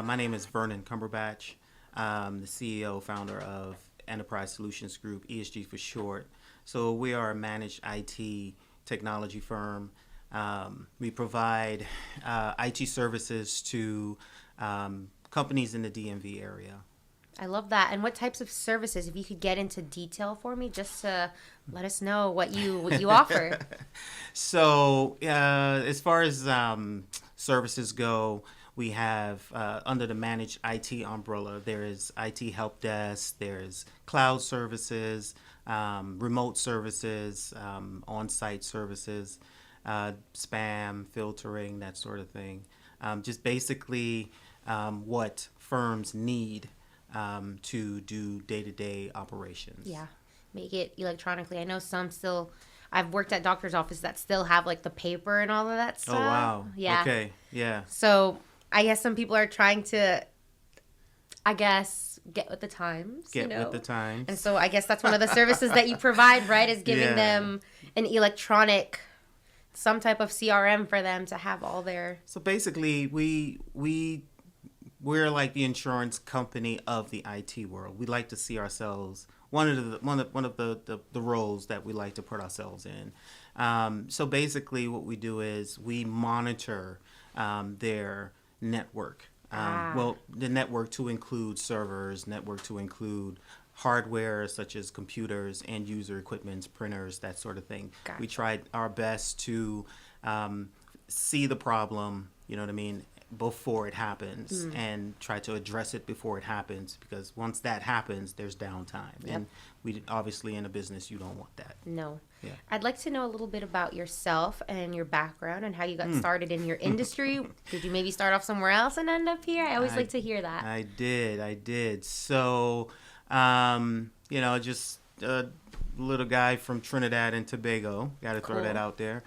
My name is Vernon Cumberbatch. I'm the CEO, founder of Enterprise Solutions Group, ESG for short. So we are a managed IT technology firm. We provide IT services to companies in the DMV area. I love that. And what types of services, if you could get into detail for me, just to let us know what you offer. So as far as services go, we have under the managed IT umbrella, there is IT help desk, there's cloud services, remote services, on-site services, spam filtering, that sort of thing. Just basically what firms need to do day-to-day operations. Yeah, make it electronically. I know some still, I've worked at doctor's office that still have like the paper and all of that stuff. Oh, wow. Yeah. Okay, yeah. So I guess some people are trying to, get with the times. Get with the times. And so I guess that's one of the services that you provide, right, is giving them an electronic, some type of CRM for them to have all their... So basically, we're like the insurance company of the IT world. We like to see ourselves one of the roles that we like to put ourselves in. So basically, what we do is we monitor their network. Well, the network to include servers, network to include hardware such as computers, end user equipment, printers, that sort of thing. Gotcha. We tried our best to see the problem, you know what I mean, before it happens and try to address it before it happens, because once that happens, there's downtime. Yep. And we obviously in a business, you don't want that. No. Yeah. I'd like to know a little bit about yourself and your background and how you got started in your industry. Did you maybe start off somewhere else and end up here? I always like to hear that. I did. So, just a little guy from Trinidad and Tobago. Got to throw that out there.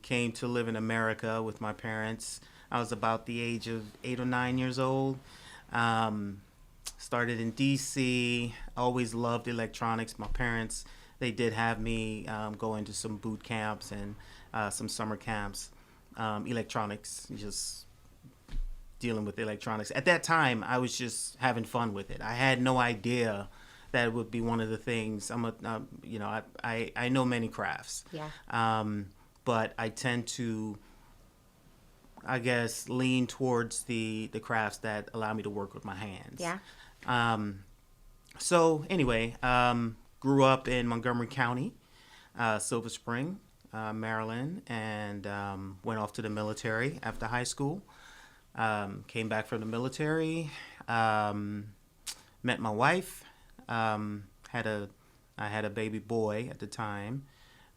Came to live in America with my parents. I was about the age of 8 or 9 years old. Started in D.C. Always loved electronics. My parents, they did have me go into some boot camps and some summer camps. Electronics, just dealing with electronics. At that time, I was just having fun with it. I had no idea that it would be one of the things. I know many crafts. Yeah. But I tend to, I guess, lean towards the crafts that allow me to work with my hands. Yeah. So anyway, grew up in Montgomery County, Silver Spring, Maryland, and went off to the military after high school. Came back from the military, met my wife, I had a baby boy at the time,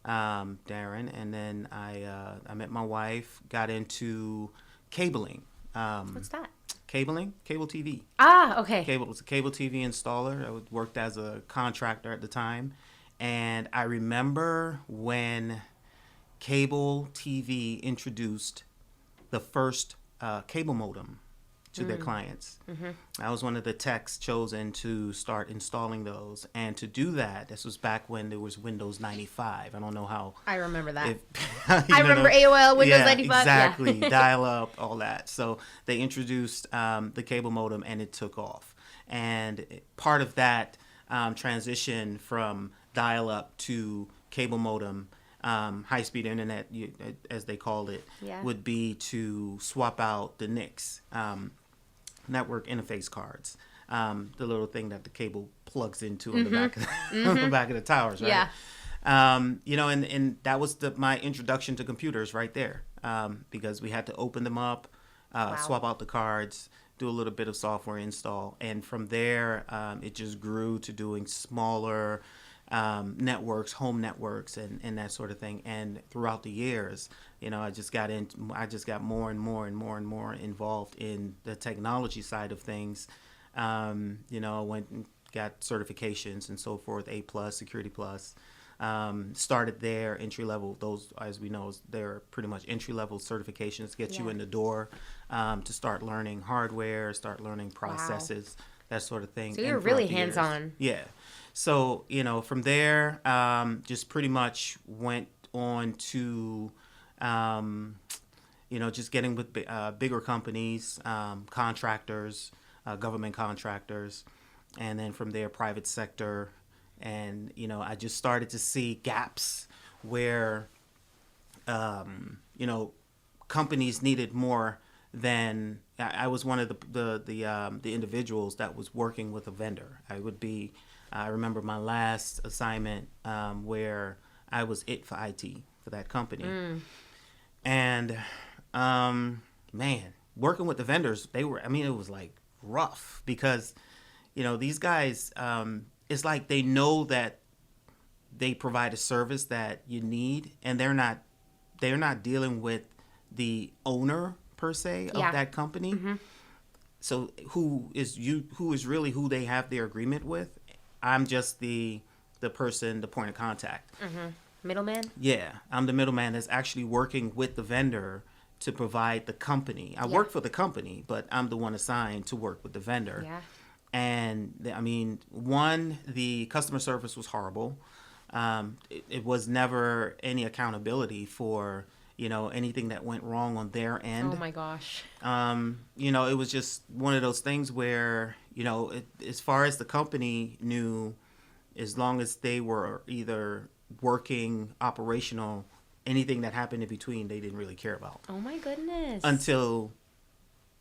Darren, and then I met my wife, got into cabling. What's that? Cabling, cable TV. Ah, okay. Was a cable TV installer. I worked as a contractor at the time, and I remember when cable TV introduced the first cable modem to their clients. I was one of the techs chosen to start installing those, and to do that, this was back when there was Windows 95. I don't know how. I remember that. I remember AOL, Windows 95. Exactly. Yeah. Dial up, all that. So they introduced the cable modem, and it took off. And part of that transition from dial up to cable modem, high-speed internet, as they called it, would be to swap out the NICs, network interface cards, the little thing that the cable plugs into on the back of on the back of the towers, right? Yeah. And that was my introduction to computers right there, because we had to open them up, swap out the cards, do a little bit of software install, and from there it just grew to doing smaller networks, home networks, and that sort of thing. And throughout the years, I just got more and more involved in the technology side of things. I went and got certifications and so forth, A+, Security+. Started there, entry level. Those, as we know, they're pretty much entry level certifications to get you in the door, to start learning hardware, start learning processes, that sort of thing. So you're really hands on. Yeah. So, from there, just pretty much went on to, just getting with bigger companies, contractors, government contractors, and then from there, private sector. And, I just started to see gaps where, companies needed more than I was one of the individuals that was working with a vendor. I remember my last assignment where I was it for IT for that company. And, man, working with the vendors, it was like rough because, these guys, it's like they know that they provide a service that you need, and they're not dealing with the owner per se of that company. So who is really who they have their agreement with? I'm just the person, the point of contact. Middleman? Yeah, I'm the middleman that's actually working with the vendor to provide the company. I work for the company, but I'm the one assigned to work with the vendor. Yeah. And the customer service was horrible. It was never any accountability for, anything that went wrong on their end. Oh my gosh. It was just one of those things where, as far as the company knew, as long as they were either working operational, anything that happened in between, they didn't really care about. Oh my goodness. Until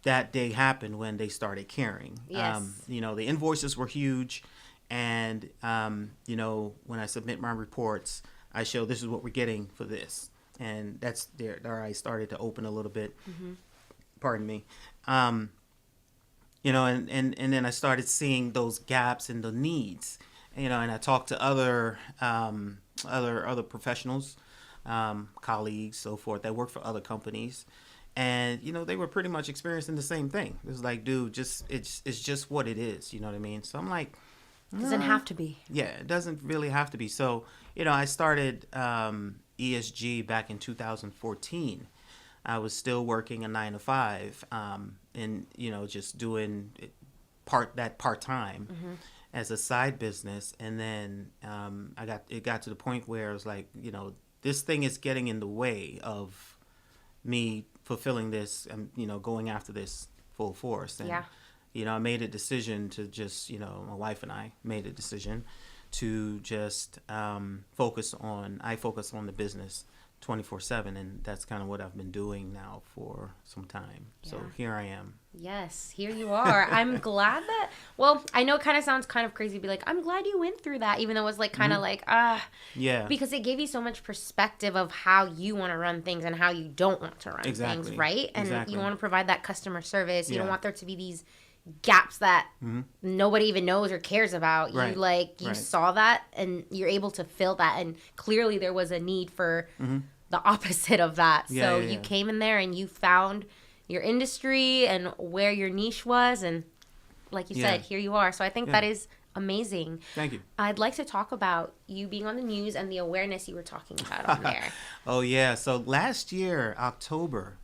that day happened when they started caring. Yes. The invoices were huge. And, when I submit my reports, I show this is what we're getting for this. And that's there I started to open a little bit. Pardon me. And then I started seeing those gaps in the needs. And I talked to other professionals, colleagues, so forth, that work for other companies. And, they were pretty much experiencing the same thing. It was like, dude, it's just what it is. You know what I mean? So I'm like, doesn't have to be. Yeah, it doesn't really have to be. So, I started ESG back in 2014. I was still working a 9 to 5, and just doing part-time as a side business. And then it got to the point where it was like, this thing is getting in the way of me fulfilling this, going after this full force. And, I made a decision to just, my wife and I made a decision to just focus on the business 24/7, and that's kind of what I've been doing now for some time. So here I am. Yes, here you are. I'm glad that, well, I know it kind of sounds kind of crazy to be like, I'm glad you went through that, even though it was like kind of yeah, because it gave you so much perspective of how you want to run things and how you don't want to run things, right? And you want to provide that customer service. You don't want there to be these gaps that nobody even knows or cares about. You saw that and you're able to fill that, and clearly there was a need for the opposite of that. So you came in there and you found your industry and where your niche was, and like you said, here you are. So I think that is amazing. Thank you. I'd like to talk about you being on the news and the awareness you were talking about on there. Oh yeah, so last year, October,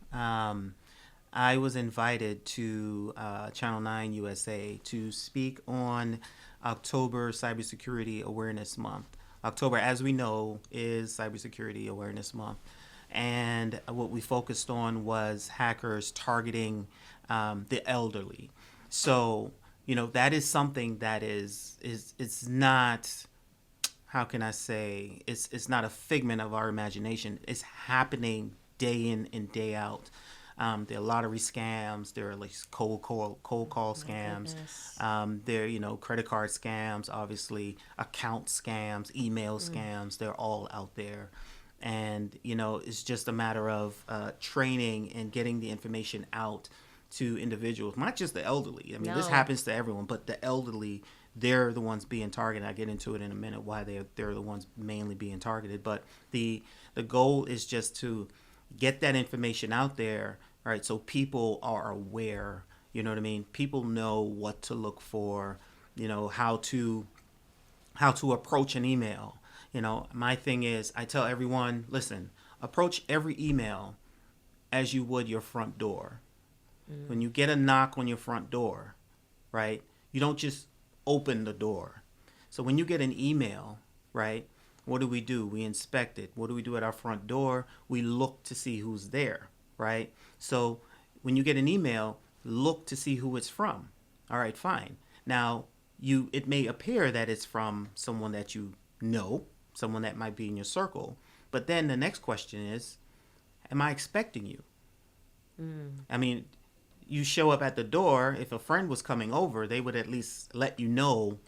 I was invited to Channel 9 USA to speak on October Cybersecurity Awareness Month. October, as we know, is Cybersecurity Awareness Month. And what we focused on was hackers targeting the elderly. So, that is something that it's not, how can I say, it's not a figment of our imagination. It's happening day in and day out. There are lottery scams. There are like cold call scams. There are credit card scams, obviously account scams, email scams. They're all out there, and it's just a matter of training and getting the information out to individuals, not just the elderly. I mean, this happens to everyone, but the elderly, they're the ones being targeted. I get into it in a minute why they're the ones mainly being targeted. But the goal is just to get that information out there. All right, so people are aware, you know what I mean? People know what to look for, how to approach an email. My thing is, I tell everyone, listen, approach every email as you would your front door. When you get a knock on your front door, right, you don't just open the door. So when you get an email, right, what do? We inspect it. What do we do at our front door? We look to see who's there. right? So when you get an email, look to see who it's from. All right, fine. Now, it may appear that it's from someone that you know, someone that might be in your circle. But then the next question is, am I expecting you? I mean, you show up at the door. If a friend was coming over, they would at least let you know,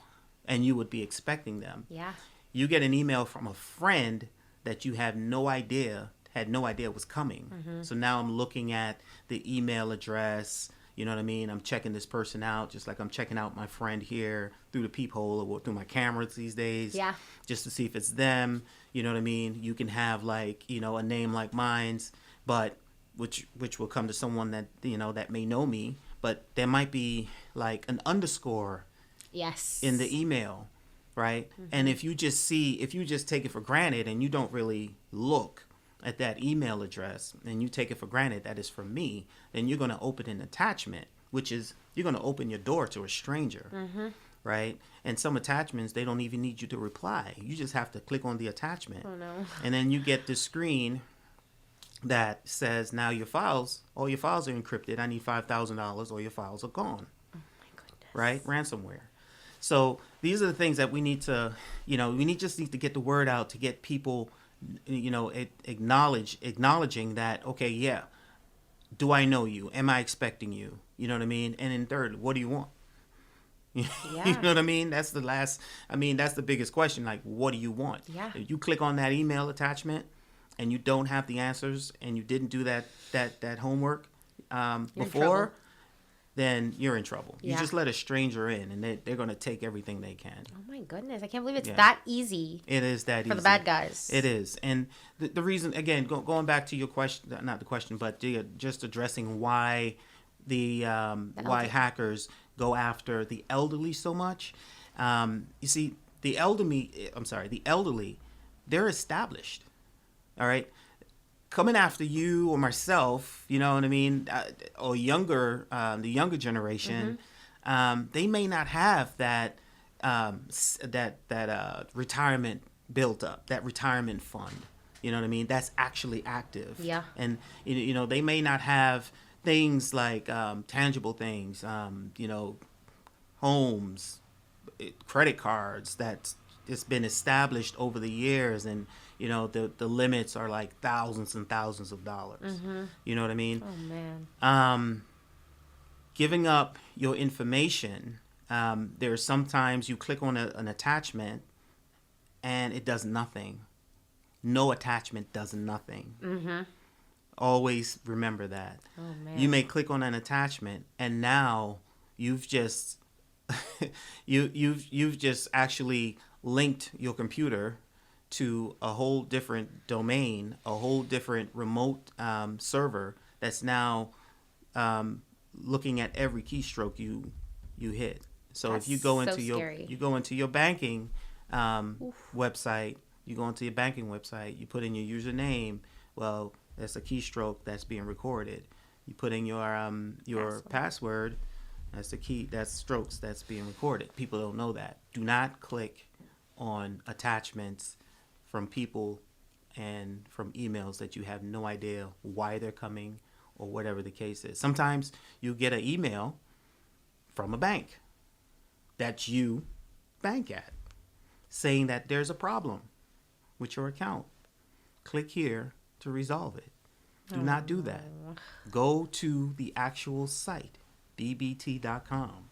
and you would be expecting them. Yeah. You get an email from a friend that you had no idea was coming. So now I'm looking at the email address. You know what I mean? I'm checking this person out, just like I'm checking out my friend here through the peephole or through my cameras these days. Yeah. Just to see if it's them. You know what I mean? You can have like, a name like mine's, but which will come to someone that, that may know me, but there might be like an underscore in the email, right? And if you just take it for granted and you don't really look at that email address and you take it for granted that it's from me, then you're going to open an attachment, which is you're going to open your door to a stranger, right? And some attachments, they don't even need you to reply. You just have to click on the attachment. Oh, no. And then you get the screen that says, now all your files are encrypted. I need $5,000 or your files are gone. Oh, my goodness. Right? Ransomware. So these are the things that we need to, just need to get the word out to get people, acknowledging that, okay, yeah, do I know you? Am I expecting you? You know what I mean? And then third, what do you want? Yeah. You know what I mean? That's the biggest question. Like, what do you want? Yeah. If you click on that email attachment and you don't have the answers and you didn't do that homework before, then you're in trouble. Yeah. You just let a stranger in and they're going to take everything they can. Oh my goodness. I can't believe it's that easy. It is that easy. For the bad guys. It is. And the reason, again, going back to your question, not the question, but just addressing why why hackers go after the elderly so much. You see, the elderly, they're established. All right, coming after you or myself, you know what I mean, or the younger generation, they may not have that retirement built up, that retirement fund. You know what I mean? That's actually active. Yeah. And they may not have things like tangible things, homes, credit cards that's it's been established over the years, and the limits are like thousands and thousands of dollars. You know what I mean? Oh man. Giving up your information. There's sometimes you click on an attachment and it does nothing. No attachment does nothing. Always remember that. Oh man. You may click on an attachment and now you've just you've just actually linked your computer to a whole different domain, a whole different remote server that's now looking at every keystroke you hit. So That's if you go into scary. your banking website, you you put in your username. Well, that's a keystroke that's being recorded. You put in your password. That's the key. That's strokes that's being recorded. People don't know that. Do not click on attachments from people and from emails that you have no idea why they're coming or whatever the case is. Sometimes you get an email from a bank that you bank at saying that there's a problem with your account. Click here to resolve it. Do not do that. Go to the actual site, bbt.com.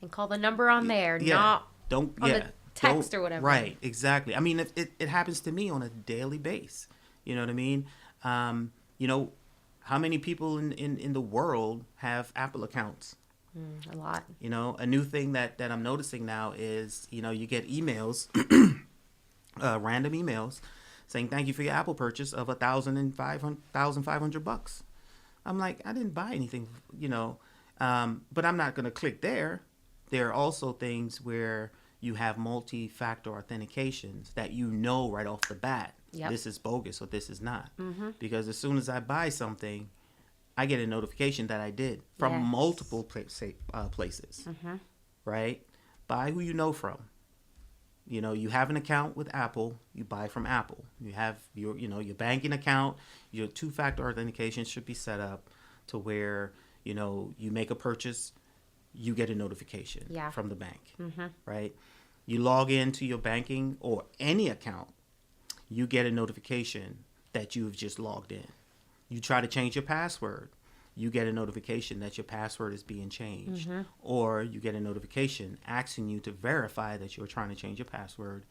And call the number on there, not on the text or whatever. Right, exactly. I mean, it happens to me on a daily basis. You know what I mean? How many people in the world have Apple accounts? A lot. A new thing that I'm noticing now is, you get emails, random emails, saying thank you for your Apple purchase of $1,500. I'm like, I didn't buy anything, but I'm not going to click there. There are also things where you have multi-factor authentications that right off the bat, this is bogus or this is not. Because as soon as I buy something, I get a notification that I did from multiple places, right? Buy who you know from. You have an account with Apple, you buy from Apple. You have your banking account, your two-factor authentication should be set up to where, you make a purchase, you get a notification from the bank, right? You log into your banking or any account, you get a notification that you've just logged in. You try to change your password, you get a notification that your password is being changed. Or you get a notification asking you to verify that you're trying to change your password,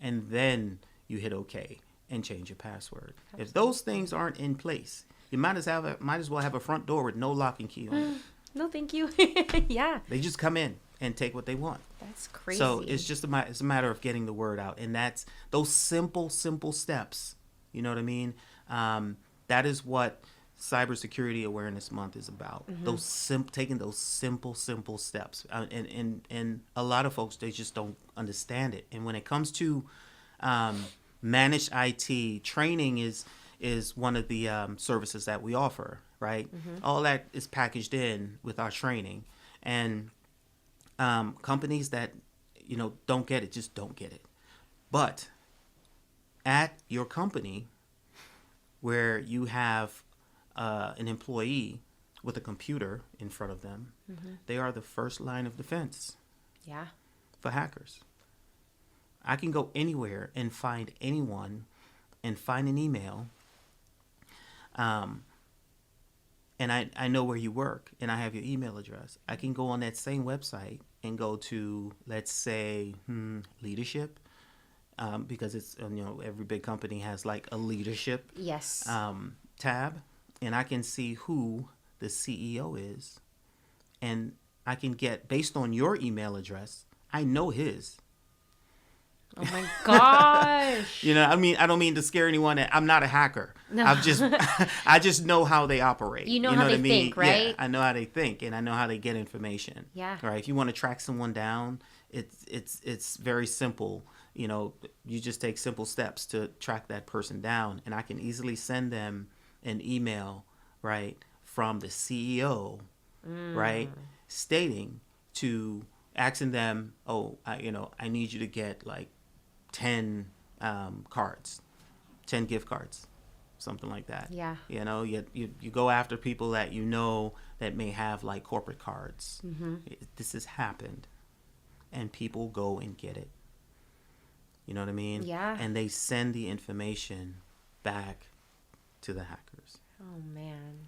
and then you hit OK and change your password. Absolutely. If those things aren't in place, you might as well have a front door with no lock and key on it. No, thank you. Yeah. They just come in and take what they want. That's crazy. So it's just it's a matter of getting the word out, and that's those simple steps. You know what I mean? That is what Cybersecurity Awareness Month is about. Taking those simple steps, and a lot of folks, they just don't understand it. And when it comes to managed IT, training is one of the services that we offer. Right, all that is packaged in with our training, and companies that don't get it just don't get it. But at your company, where you have an employee with a computer in front of them, they are the first line of defense. Yeah. For hackers. I can go anywhere and find anyone and find an email. And I know where you work, and I have your email address. I can go on that same website and go to, let's say, leadership, because it's every big company has like a leadership tab, and I can see who the CEO is, and I can get, based on your email address, I know his. Oh my gosh. I don't mean to scare anyone. I'm not a hacker. No. I just know how they operate. You know how they think, right? Yeah, I know how they think, and I know how they get information. Yeah. Right. If you want to track someone down, it's very simple. You just take simple steps to track that person down, and I can easily send them an email, right, from the CEO, right, stating to asking them, I need you to get like 10 cards, 10 gift cards, something like that. Yeah. You go after people that that may have like corporate cards. This has happened, and people go and get it. You know what I mean? Yeah. And they send the information back to the hackers. Oh man.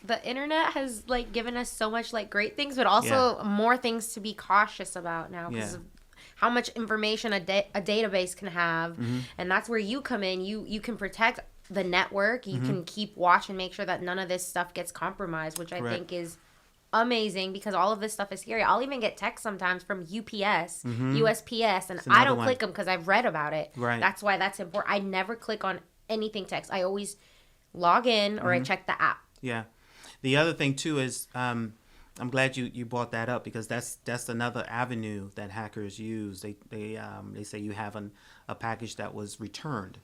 The internet has like given us so much like great things, but also more things to be cautious about now because of how much information a database can have. And that's where you come in. You can protect the network. You can keep watch and make sure that none of this stuff gets compromised, which I think is amazing because all of this stuff is scary. I'll even get texts sometimes from UPS, USPS, and I don't click them because I've read about it. Right. That's why that's important. I never click on anything text. I always log in or I check the app. Yeah. The other thing too is I'm glad you brought that up because that's another avenue that hackers use. They say you have a package that was returned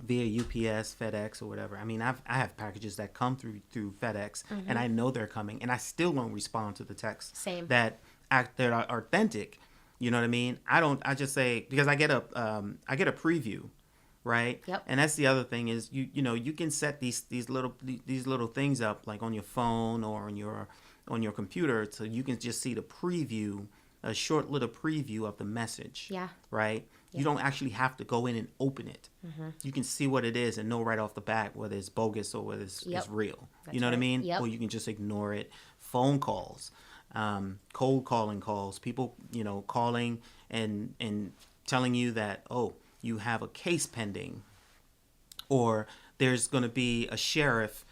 via UPS, FedEx, or whatever. I mean, I have packages that come through FedEx, and I know they're coming, and I still don't respond to the text that are authentic. You know what I mean? I just say because I get a preview. Right. Yep. And that's the other thing is you can set these little things up like on your phone or on your computer so you can just see the preview, a short little preview of the message. Yeah. Right. Yeah. You don't actually have to go in and open it. You can see what it is and know right off the bat whether it's bogus or whether it's real. That's you know what I mean? Yep. Or you can just ignore it. Phone calls, cold calling calls, people calling and telling you that you have a case pending, or there's going to be a sheriff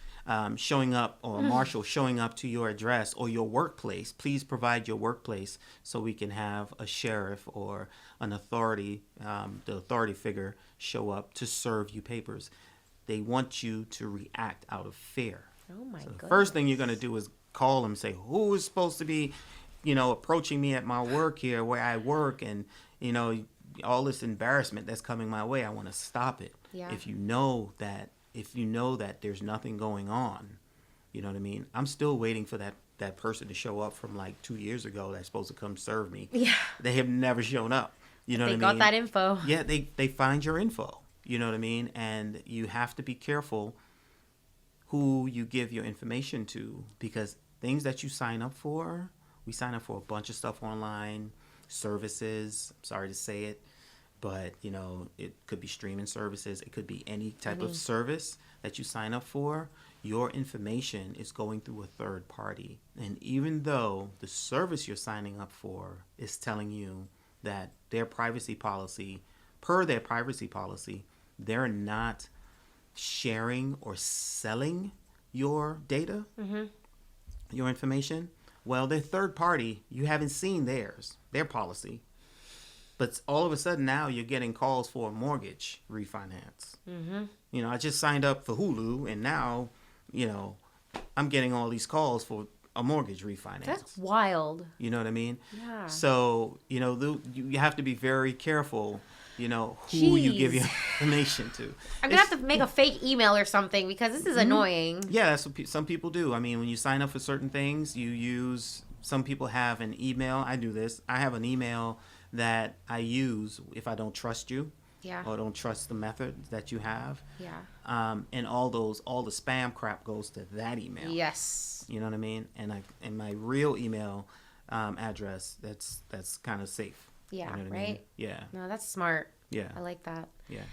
showing up or a marshal showing up to your address or your workplace. Please provide your workplace so we can have a sheriff or an authority, the authority figure, show up to serve you papers. They want you to react out of fear. Oh my God. The first thing you're going to do is call them and say, who is supposed to be, approaching me at my work here where I work, and, all this embarrassment that's coming my way, I want to stop it. Yeah. If you know that there's nothing going on, you know what I mean? I'm still waiting for that that person to show up from like 2 years ago that's supposed to come serve me. Yeah. They have never shown up. You know what I mean? They got that info. Yeah, they find your info. You know what I mean? And you have to be careful who you give your information to, because things that you sign up for, we sign up for a bunch of stuff online, services, I'm sorry to say it, but you know, it could be streaming services, it could be any type of service that you sign up for. Your information is going through a third party. And even though the service you're signing up for is telling you that their privacy policy, per their privacy policy, they're not sharing or selling your data, your information, well, they're third party. You haven't seen their policy. But all of a sudden now you're getting calls for a mortgage refinance. You know, I just signed up for Hulu, and now, you know, I'm getting all these calls for a mortgage refinance. That's wild. You know what I mean? Yeah. So, you know, you have to be very careful, you know, who you give your information to. I'm going to have to make a fake email or something, because this is annoying. Yeah, that's what some people do. I mean, when you sign up for certain things, some people have an email. I do this. I have an email that I use if I don't trust you. Yeah. Or don't trust the method that you have. Yeah. And all the spam crap goes to that email. Yes. You know what I mean? And my real email address, that's kind of safe. Yeah. You know what I right. mean? Yeah. No, that's smart. Yeah. I like that. Yeah.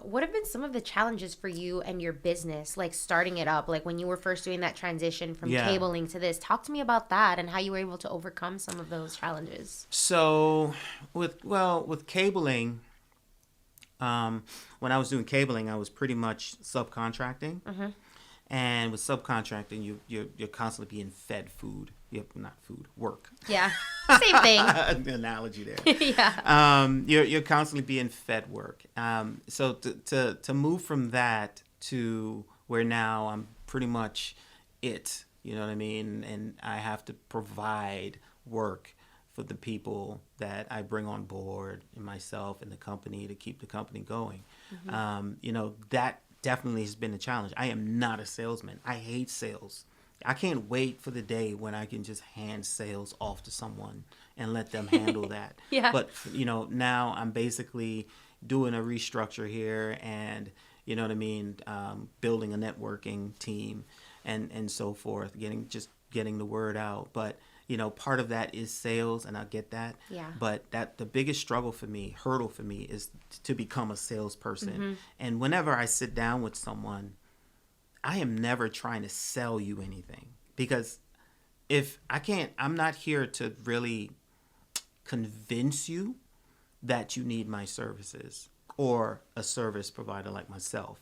What have been some of the challenges for you and your business, like starting it up, like when you were first doing that transition from cabling to this? Talk to me about that and how you were able to overcome some of those challenges. So with cabling, when I was doing cabling, I was pretty much subcontracting. And with subcontracting, you're constantly being fed food. Yep, not food, work. Yeah, same thing. The analogy there. Yeah. You're constantly being fed work. So to move from that to where now I'm pretty much it. You know what I mean? And I have to provide work for the people that I bring on board, and myself and the company, to keep the company going. You know, that definitely has been a challenge. I am not a salesman. I hate sales. I can't wait for the day when I can just hand sales off to someone and let them handle that. Yeah. But, you know, now I'm basically doing a restructure here, and, you know what I mean, building a networking team and so forth, getting the word out. But, you know, part of that is sales, and I get that. Yeah. But the biggest hurdle for me is to become a salesperson. And whenever I sit down with someone, I am never trying to sell you anything, because I'm not here to really convince you that you need my services or a service provider like myself.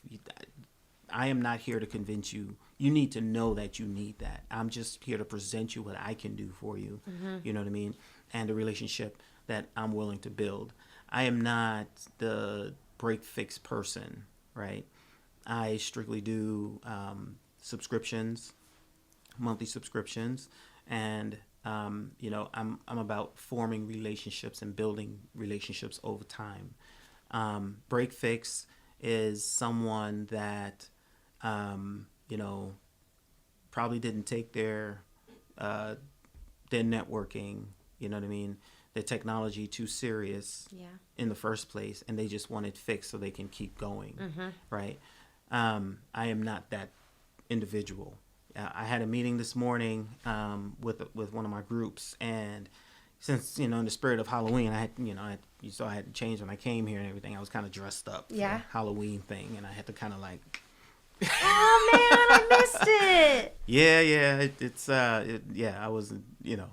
I am not here to convince you. You need to know that you need that. I'm just here to present you what I can do for you. You know what I mean? And the relationship that I'm willing to build. I am not the break fix person, right? I strictly do subscriptions, monthly subscriptions, and you know, I'm about forming relationships and building relationships over time. Break fix is someone that you know, probably didn't take their networking, you know what I mean, their technology too serious in the first place, and they just want it fixed so they can keep going, right? I am not that individual. I had a meeting this morning with one of my groups, and since, you know, in the spirit of Halloween, I had to change when I came here and everything. I was kind of dressed up for the Halloween thing, and I had to kind of like. Oh man, I missed it. I wasn't, you know.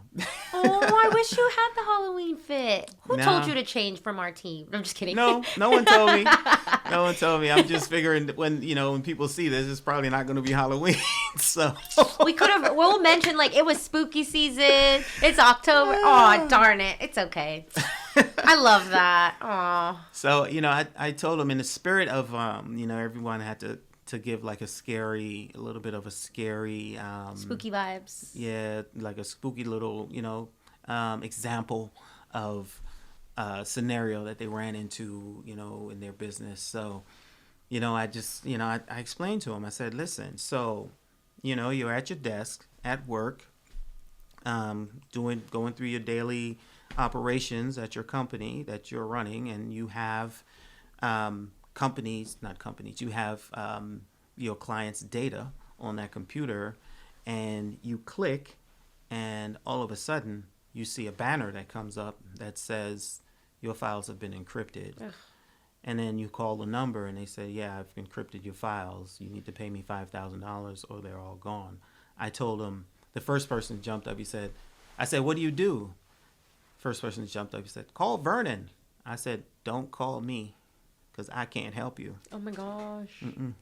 Oh, I wish you had the Halloween fit. Who told you to change from our team? I'm just kidding. No one told me. No one told me. I'm just figuring when people see this, it's probably not going to be Halloween. So we'll mention like it was spooky season. It's October. Oh, darn it. It's okay. I love that. Oh. So, you know, I told them in the spirit of, you know, everyone had to give like a little bit of a scary spooky vibes. Yeah, like a spooky little, you know, example of scenario that they ran into, you know, in their business. So, you know, I explained to them, I said, listen, so, you know, you're at your desk at work, going through your daily operations at your company that you're running, and you have you have your client's data on that computer, and you click, and all of a sudden you see a banner that comes up that says your files have been encrypted. Ugh. And then you call the number and they say, yeah, I've encrypted your files. You need to pay me $5,000 or they're all gone. I told him, the first person jumped up. I said, what do you do? First person jumped up. He said, call Vernon. I said, don't call me because I can't help you. Oh my gosh. Mm-mm.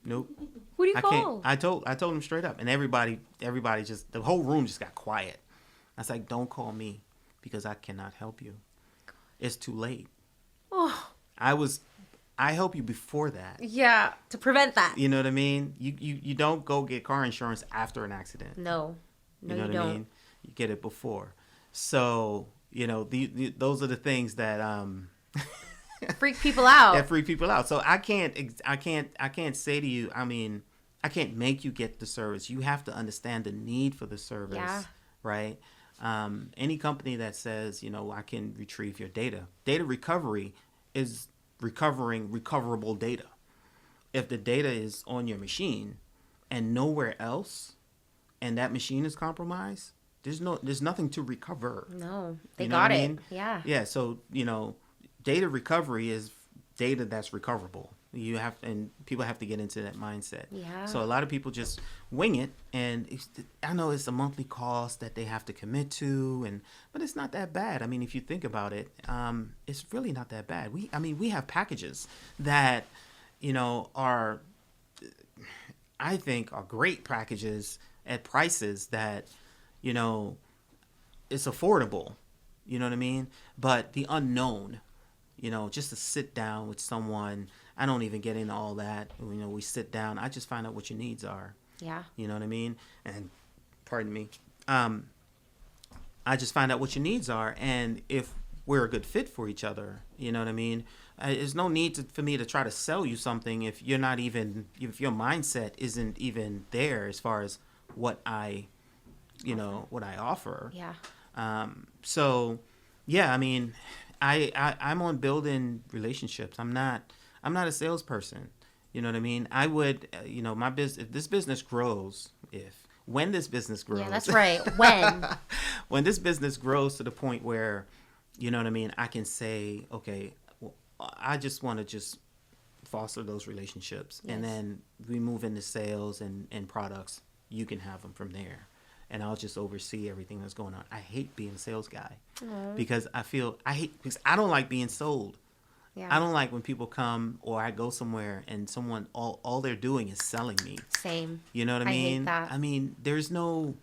Nope. Who do you call? I told him straight up, and everybody just, the whole room just got quiet. I was like, don't call me because I cannot help you. It's too late. Oh. I help you before that. Yeah, to prevent that. You know what I mean? You don't go get car insurance after an accident. No, you know what I mean? You get it before. So, those are the things that freak people out. That freak people out. So I can't say to you, I can't make you get the service. You have to understand the need for the service. Yeah. Right? Any company that says, I can retrieve your data. Data recovery is recovering recoverable data. If the data is on your machine and nowhere else, and that machine is compromised, there's nothing to recover. No, they got it. Yeah. Yeah. So, data recovery is data that's recoverable. And people have to get into that mindset. Yeah. So a lot of people just wing it, and I know it's a monthly cost that they have to commit to, but it's not that bad. If you think about it, it's really not that bad. We have packages that, are, I think, are great packages at prices that, it's affordable. You know what I mean? But the unknown, just to sit down with someone. I don't even get into all that. We sit down. I just find out what your needs are. Yeah. You know what I mean? And pardon me. I just find out what your needs are, and if we're a good fit for each other, you know what I mean? There's no need for me to try to sell you something if your mindset isn't even there as far as what I offer. Yeah. So, yeah. I'm on building relationships. I'm not a salesperson. You know what I mean? I would, my business, if this business grows, when this business grows. Yeah, that's right. When? When this business grows to the point where, you know what I mean, I can say, okay, well, I just want to foster those relationships. Yes. And then we move into sales and products. You can have them from there. And I'll just oversee everything that's going on. I hate being a sales guy. Aww. Because because I don't like being sold. Yeah. I don't like when people come or I go somewhere and someone, all they're doing is selling me. Same. You know what I mean? I hate that. There's no,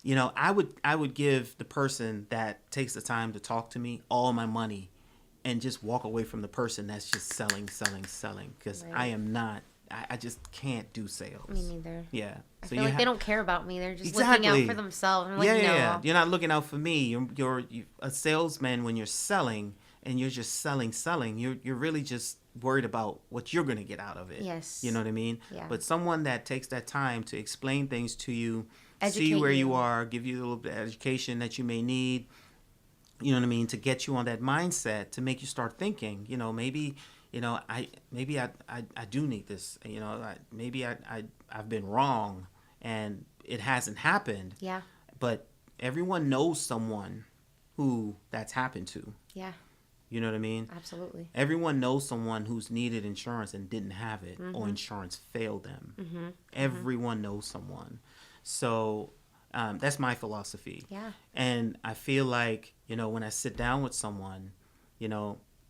I would give the person that takes the time to talk to me all my money and just walk away from the person that's just selling. Because right. I am not, I just can't do sales. Me neither. Yeah. I feel like they don't care about me. They're just exactly. looking out for themselves. I'm like, yeah. You're not looking out for me. You're a salesman when you're selling. And you're just selling. You're really just worried about what you're going to get out of it. Yes. You know what I mean? Yeah. But someone that takes that time to explain things to you, educate see where you are, give you a little bit of education that you may need, you know what I mean, to get you on that mindset, to make you start thinking, maybe, I do need this. Maybe I've been wrong and it hasn't happened. Yeah. But everyone knows someone who that's happened to. Yeah. You know what I mean? Absolutely. Everyone knows someone who's needed insurance and didn't have it, mm-hmm. or insurance failed them. Mm-hmm. Everyone knows someone. So that's my philosophy. Yeah. And I feel like, when I sit down with someone,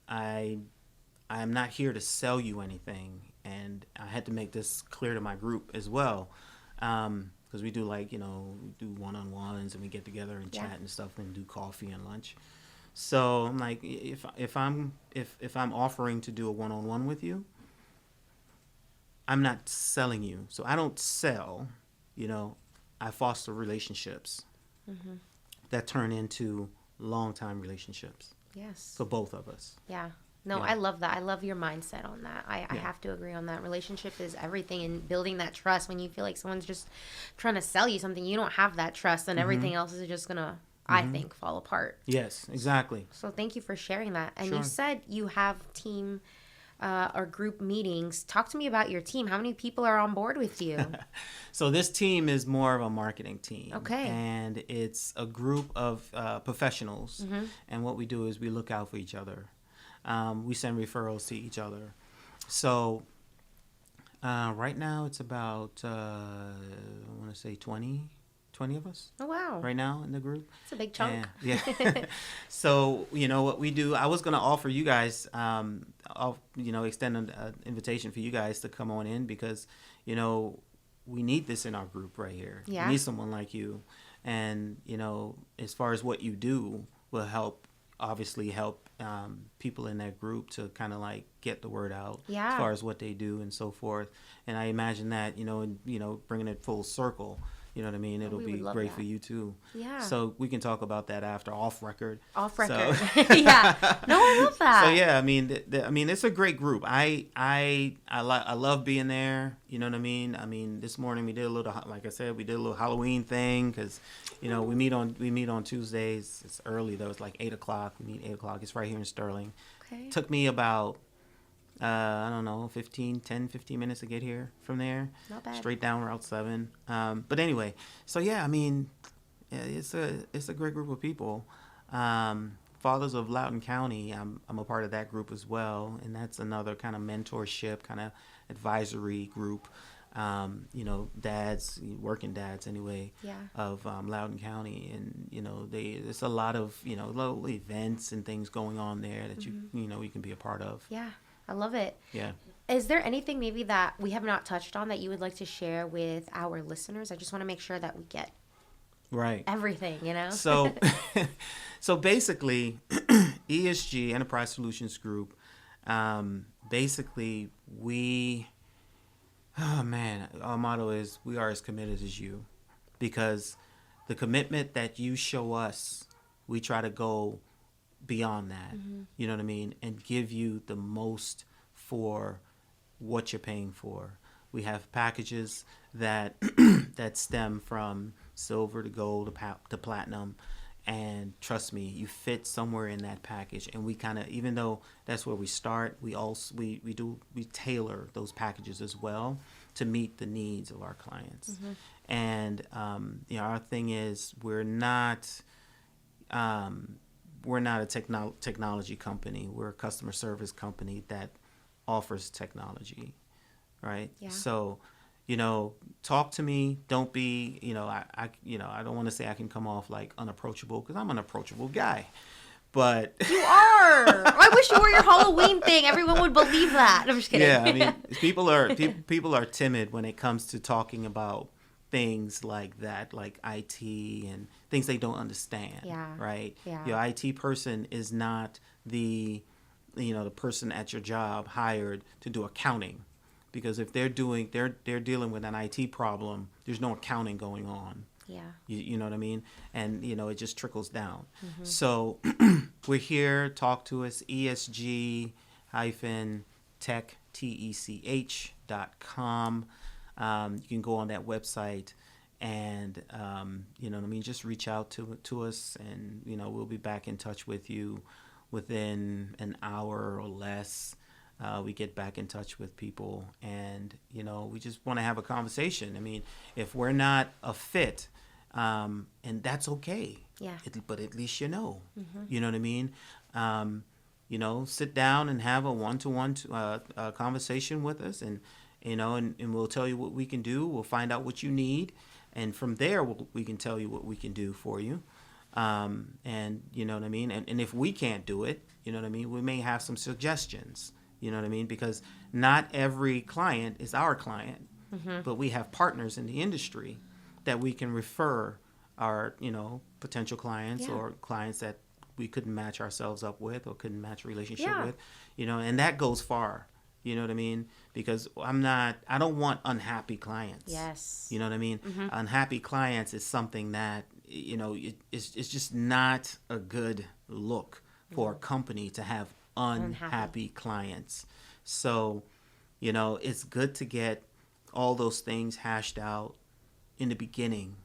I'm not here to sell you anything. And I had to make this clear to my group as well. Because we do we do one-on-ones and we get together and chat and stuff and do coffee and lunch. So I'm like, if I'm offering to do a one-on-one with you, I'm not selling you. So I don't sell, I foster relationships mm-hmm. that turn into long-time relationships. Yes. For both of us. Yeah. No, I love that. I love your mindset on that. I have to agree on that. Relationship is everything, and building that trust. When you feel like someone's just trying to sell you something, you don't have that trust, and everything else is just gonna, I think, fall apart. Yes, exactly. So thank you for sharing that. And Sure. you said you have team or group meetings. Talk to me about your team. How many people are on board with you? So this team is more of a marketing team. Okay. And it's a group of professionals. And what we do is we look out for each other. We send referrals to each other. So right now it's about, I want to say 20 of us. Oh, wow. Right now in the group. It's a big chunk. Yeah. So, what we do, I was going to offer you guys, extend an invitation for you guys to come on in because, we need this in our group right here. Yeah. We need someone like you. And, as far as what you do will obviously help people in that group to kind of like get the word out as far as what they do and so forth. And I imagine that, bringing it full circle, you know what I mean? It'll be great for you too. Yeah. So we can talk about that after off record. Off record. So. Yeah. No, I love that. So yeah, I mean, it's a great group. I love being there. You know what I mean? I mean, this morning we did a little, like I said, we did a little Halloween thing because, we meet on Tuesdays. It's early though. It's like 8:00. We meet 8:00. It's right here in Sterling. Okay. Took me about 15 minutes to get here from there. Not bad. Straight down Route 7. But anyway, so yeah, I mean, it's a great group of people. Fathers of Loudoun County, I'm a part of that group as well, and that's another kind of mentorship, kind of advisory group. Working dads anyway, of Loudoun County, and there's a lot of little events and things going on there that you can be a part of. Yeah. I love it. Yeah. Is there anything maybe that we have not touched on that you would like to share with our listeners? I just want to make sure that we get everything, So basically, ESG, Enterprise Solutions Group, basically our motto is we are as committed as you, because the commitment that you show us, we try to go beyond that, you know what I mean, and give you the most for what you're paying for. We have packages that that stem from silver to gold to platinum, and trust me, you fit somewhere in that package. And we kind of, even though that's where we start, we tailor those packages as well to meet the needs of our clients. And our thing is we're not a technology company. We're a customer service company that offers technology, right? Yeah. So, talk to me. Don't be, I don't want to say I can come off like unapproachable, because I'm an approachable guy. But you are. I wish you wore your Halloween thing. Everyone would believe that. I'm just kidding. Yeah, I mean, people are timid when it comes to talking about things like that, like IT and things they don't understand. Yeah. Right. Yeah. Your IT person is not the person at your job hired to do accounting, because if they're dealing with an IT problem, there's no accounting going on. Yeah. You know what I mean? And, it just trickles down. So we're here. Talk to us. ESG-tech.com. You can go on that website and, just reach out to us, and, we'll be back in touch with you within an hour or less. We get back in touch with people, and, we just want to have a conversation. I mean, if we're not a fit, and that's okay. Yeah. But at least you know what I mean? Sit down and have a one-to-one conversation with us, and we'll tell you what we can do. We'll find out what you need, and from there we can tell you what we can do for you. And you know what I mean? And if we can't do it, you know what I mean, we may have some suggestions, you know what I mean? Because not every client is our client, but we have partners in the industry that we can refer our, potential clients or clients that we couldn't match ourselves up with or couldn't match a relationship with, and that goes far. You know what I mean? Because I don't want unhappy clients. Yes. You know what I mean? Unhappy clients is something that, it's just not a good look for a company to have unhappy clients. So, it's good to get all those things hashed out in the beginning,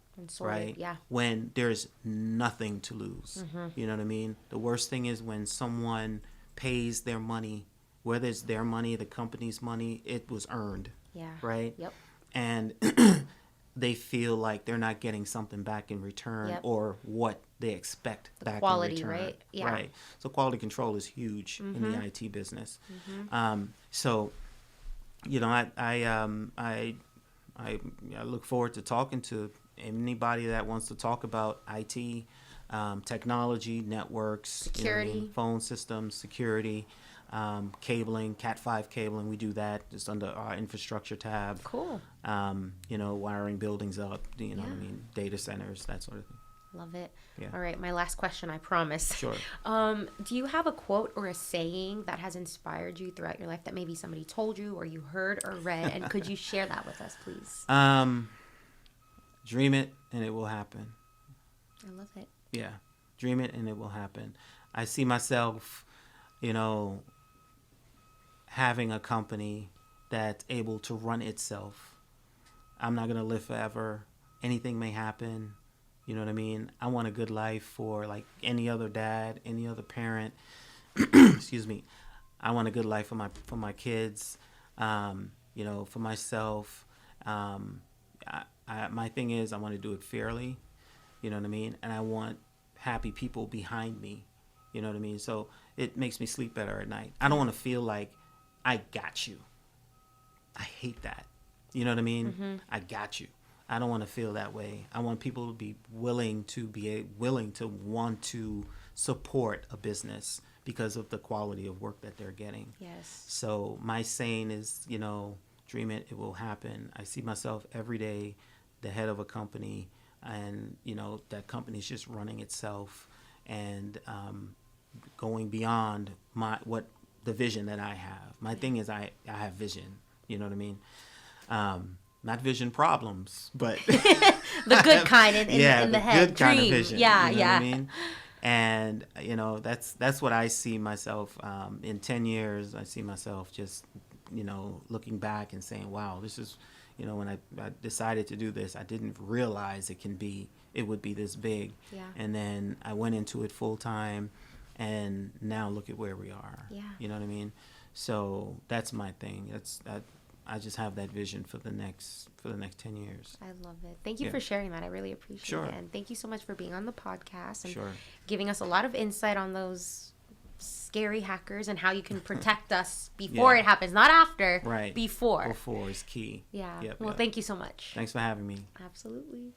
right? Yeah. When there's nothing to lose. You know what I mean? The worst thing is when someone pays their money, whether it's their money, the company's money, it was earned. Yeah. Right? Yep. And they feel like they're not getting something back in return or what they expect back quality, in return. Right? Yeah. Right. So quality control is huge in the IT business. So, I look forward to talking to anybody that wants to talk about IT, technology, networks, security, phone systems, security, cabling, Cat5 cabling. We do that just under our infrastructure tab. Cool. Wiring buildings up, data centers, that sort of thing. Love it. Yeah. All right, my last question, I promise. Sure. Do you have a quote or a saying that has inspired you throughout your life that maybe somebody told you or you heard or read? And could you share that with us, please? Dream it and it will happen. I love it. Yeah. Dream it and it will happen. I see myself, having a company that's able to run itself. I'm not going to live forever. Anything may happen. You know what I mean? I want a good life for like any other dad, any other parent. Excuse me. I want a good life for my kids, for myself. My thing is I want to do it fairly. You know what I mean? And I want happy people behind me. You know what I mean? So it makes me sleep better at night. I don't want to feel like I got you. I hate that. You know what I mean? I got you. I don't want to feel that way. I want people to be willing to want to support a business because of the quality of work that they're getting. Yes. So my saying is, dream it, it will happen. I see myself every day, the head of a company, and that company is just running itself and going beyond the vision that I have. My thing is I have vision. You know what I mean? Not vision problems, but the good kind in the head. Good kind of vision. Yeah, you know what I mean? And that's what I see myself in 10 years. I see myself just looking back and saying, wow, this is when I decided to do this, I didn't realize it would be this big. Yeah. And then I went into it full time, and now look at where we are. Yeah. You know what I mean? So that's my thing. I just have that vision for the next 10 years. I love it. Thank you for sharing that. I really appreciate it. And thank you so much for being on the podcast and giving us a lot of insight on those scary hackers and how you can protect us before it happens, not after. Right. Before. Before is key. Yeah. Thank you so much. Thanks for having me. Absolutely.